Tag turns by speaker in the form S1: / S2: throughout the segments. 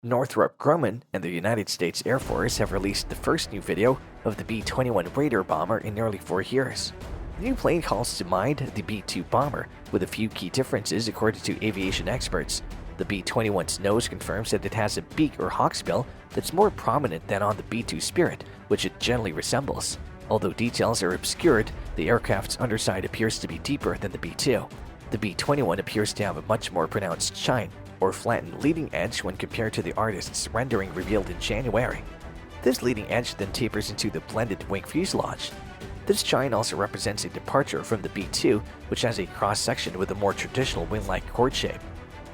S1: Northrop Grumman and the United States Air Force have released the first new video of the B-21 Raider bomber in nearly 4 years. The new plane calls to mind the B-2 bomber, with a few key differences according to aviation experts. The B-21's nose confirms that it has a beak or hawksbill that's more prominent than on the B-2 Spirit, which it generally resembles. Although details are obscured, the aircraft's underside appears to be deeper than the B-2. The B-21 appears to have a much more pronounced chine, or flattened leading edge when compared to the artist's rendering revealed in January. This leading edge then tapers into the blended wing fuselage. This chine also represents a departure from the B-2, which has a cross-section with a more traditional wing-like chord shape.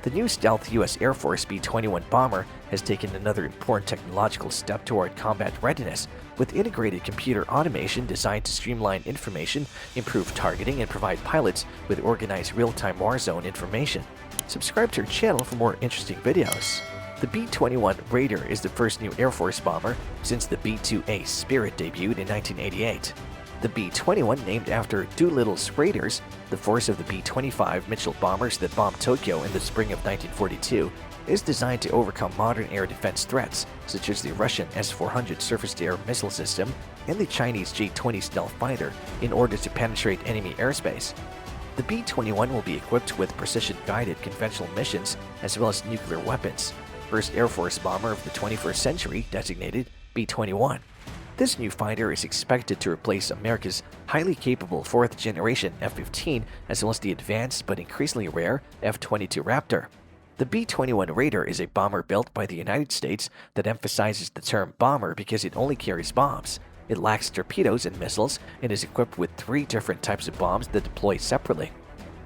S1: The new stealth U.S. Air Force B-21 bomber has taken another important technological step toward combat readiness, with integrated computer automation designed to streamline information, improve targeting, and provide pilots with organized real-time warzone information. Subscribe to our channel for more interesting videos. The B-21 Raider is the first new Air Force bomber since the B-2A Spirit debuted in 1988. The B-21, named after Doolittle's Raiders, the force of the B-25 Mitchell bombers that bombed Tokyo in the spring of 1942, is designed to overcome modern air defense threats such as the Russian S-400 surface-to-air missile system and the Chinese J-20 stealth fighter in order to penetrate enemy airspace. The B-21 will be equipped with precision-guided conventional missions as well as nuclear weapons. First Air Force bomber of the 21st century, designated B-21. This new fighter is expected to replace America's highly capable 4th-generation F-15 as well as the advanced but increasingly rare F-22 Raptor. The B-21 Raider is a bomber built by the United States that emphasizes the term bomber because it only carries bombs. It lacks torpedoes and missiles and is equipped with 3 different types of bombs that deploy separately.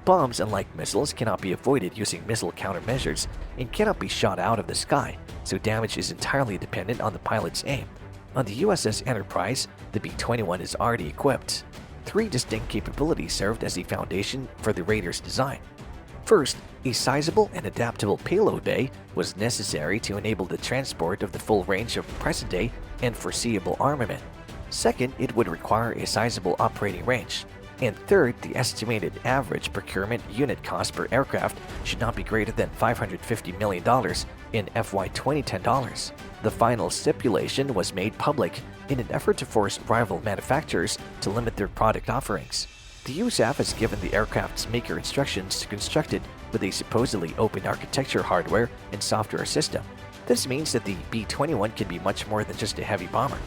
S1: Bombs, unlike missiles, cannot be avoided using missile countermeasures and cannot be shot out of the sky, so damage is entirely dependent on the pilot's aim. On the USS Enterprise, the B-21 is already equipped. 3 distinct capabilities served as the foundation for the Raider's design. First, a sizable and adaptable payload bay was necessary to enable the transport of the full range of present-day and foreseeable armament. Second, it would require a sizable operating range. And third, the estimated average procurement unit cost per aircraft should not be greater than $550 million in FY 2010 dollars. The final stipulation was made public in an effort to force rival manufacturers to limit their product offerings. The USAF has given the aircraft's maker instructions to construct it with a supposedly open architecture hardware and software system. This means that the B-21 can be much more than just a heavy bomber.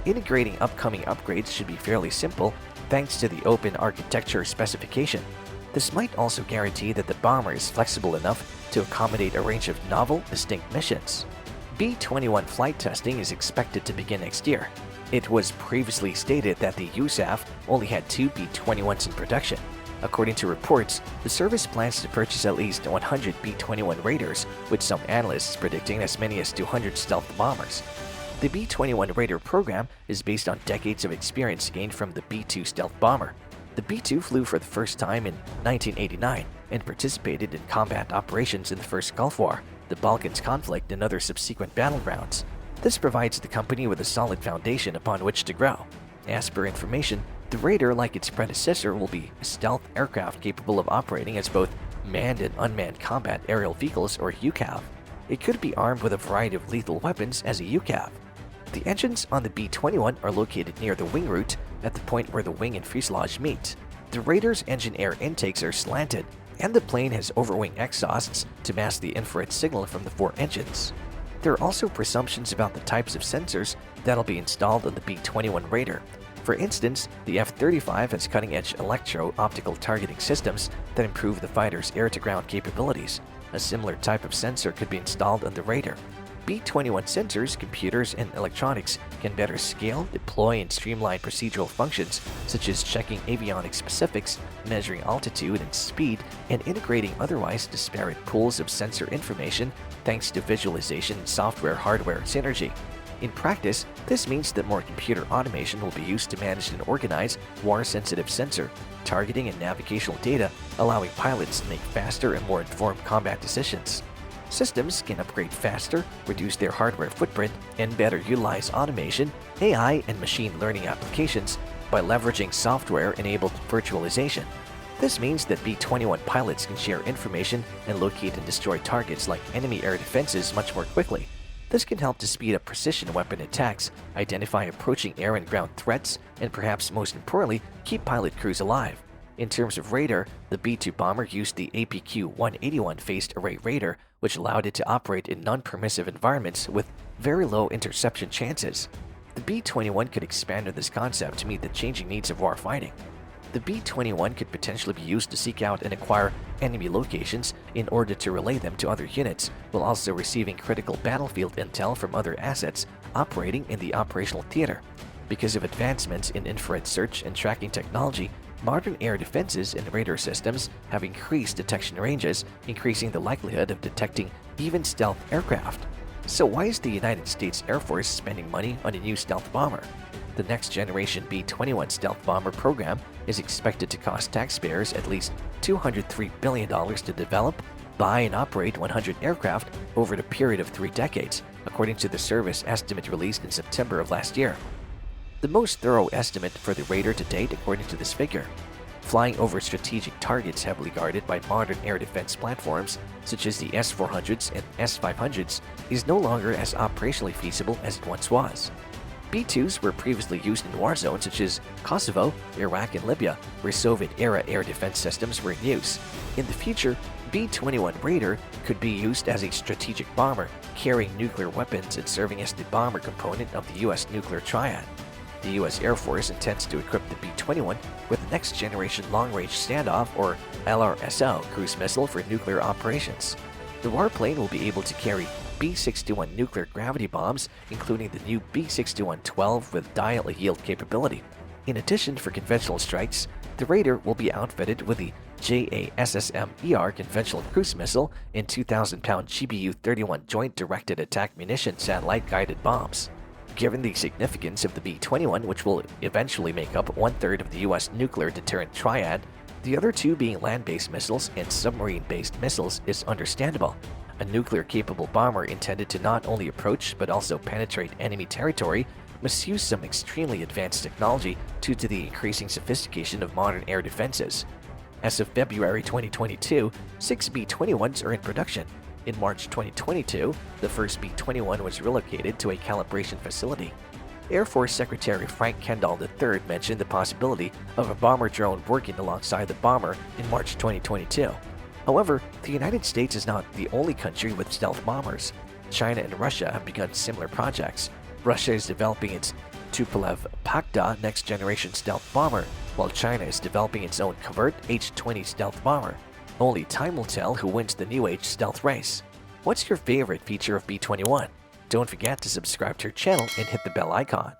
S1: Integrating upcoming upgrades should be fairly simple thanks to the open architecture specification. This might also guarantee that the bomber is flexible enough to accommodate a range of novel, distinct missions. B-21 flight testing is expected to begin next year. It was previously stated that the USAF only had 2 B-21s in production. According to reports, the service plans to purchase at least 100 B-21 Raiders, with some analysts predicting as many as 200 stealth bombers. The B-21 Raider program is based on decades of experience gained from the B-2 stealth bomber. The B-2 flew for the first time in 1989 and participated in combat operations in the First Gulf War, the Balkans conflict, and other subsequent battlegrounds. This provides the company with a solid foundation upon which to grow. As per information, the Raider, like its predecessor, will be a stealth aircraft capable of operating as both manned and unmanned combat aerial vehicles, or UCAV. It could be armed with a variety of lethal weapons as a UCAV. The engines on the B-21 are located near the wing root at the point where the wing and fuselage meet. The Raider's engine air intakes are slanted, and the plane has overwing exhausts to mask the infrared signal from the 4 engines. There are also presumptions about the types of sensors that'll be installed on the B-21 Raider. For instance, the F-35 has cutting-edge electro-optical targeting systems that improve the fighter's air-to-ground capabilities. A similar type of sensor could be installed on the Raider. B-21 sensors, computers, and electronics can better scale, deploy, and streamline procedural functions such as checking avionics specifics, measuring altitude and speed, and integrating otherwise disparate pools of sensor information thanks to visualization and software-hardware synergy. In practice, this means that more computer automation will be used to manage and organize war-sensitive sensor, targeting, and navigational data, allowing pilots to make faster and more informed combat decisions. Systems can upgrade faster, reduce their hardware footprint, and better utilize automation, AI, and machine learning applications by leveraging software-enabled virtualization. This means that B-21 pilots can share information and locate and destroy targets like enemy air defenses much more quickly. This can help to speed up precision weapon attacks, identify approaching air and ground threats, and perhaps most importantly, keep pilot crews alive. In terms of radar, the B-2 bomber used the APQ-181 phased array radar, which allowed it to operate in non-permissive environments with very low interception chances. The B-21 could expand on this concept to meet the changing needs of warfighting. The B-21 could potentially be used to seek out and acquire enemy locations in order to relay them to other units, while also receiving critical battlefield intel from other assets operating in the operational theater. Because of advancements in infrared search and tracking technology, modern air defenses and radar systems have increased detection ranges, increasing the likelihood of detecting even stealth aircraft. So why is the United States Air Force spending money on a new stealth bomber? The next-generation B-21 stealth bomber program is expected to cost taxpayers at least $203 billion to develop, buy, and operate 100 aircraft over the period of 3 decades, according to the service estimate released in September of last year. The most thorough estimate for the Raider to date, according to this figure. Flying over strategic targets heavily guarded by modern air defense platforms such as the S-400s and S-500s is no longer as operationally feasible as it once was. B-2s were previously used in war zones such as Kosovo, Iraq, and Libya, where Soviet-era air defense systems were in use. In the future, B-21 Raider could be used as a strategic bomber, carrying nuclear weapons and serving as the bomber component of the U.S. nuclear triad. The U.S. Air Force intends to equip the B-21 with the next-generation long-range standoff, or LRSO, cruise missile for nuclear operations. The warplane will be able to carry B-61 nuclear gravity bombs, including the new B-61-12 with dial-a-yield capability. In addition, for conventional strikes, the Raider will be outfitted with the JASSM-ER conventional cruise missile and 2,000-pound GBU-31 Joint Directed Attack Munition satellite-guided bombs. Given the significance of the B-21, which will eventually make up 1/3 of the U.S. nuclear deterrent triad, the other two being land-based missiles and submarine-based missiles is understandable. A nuclear-capable bomber intended to not only approach but also penetrate enemy territory must use some extremely advanced technology due to the increasing sophistication of modern air defenses. As of February 2022, 6 B-21s are in production. In March 2022, the first B-21 was relocated to a calibration facility. Air Force Secretary Frank Kendall III mentioned the possibility of a bomber drone working alongside the bomber in March 2022. However, the United States is not the only country with stealth bombers. China and Russia have begun similar projects. Russia is developing its Tupolev Pakda next-generation stealth bomber, while China is developing its own covert H-20 stealth bomber. Only time will tell who wins the new age stealth race. What's your favorite feature of B-21? Don't forget to subscribe to our channel and hit the bell icon.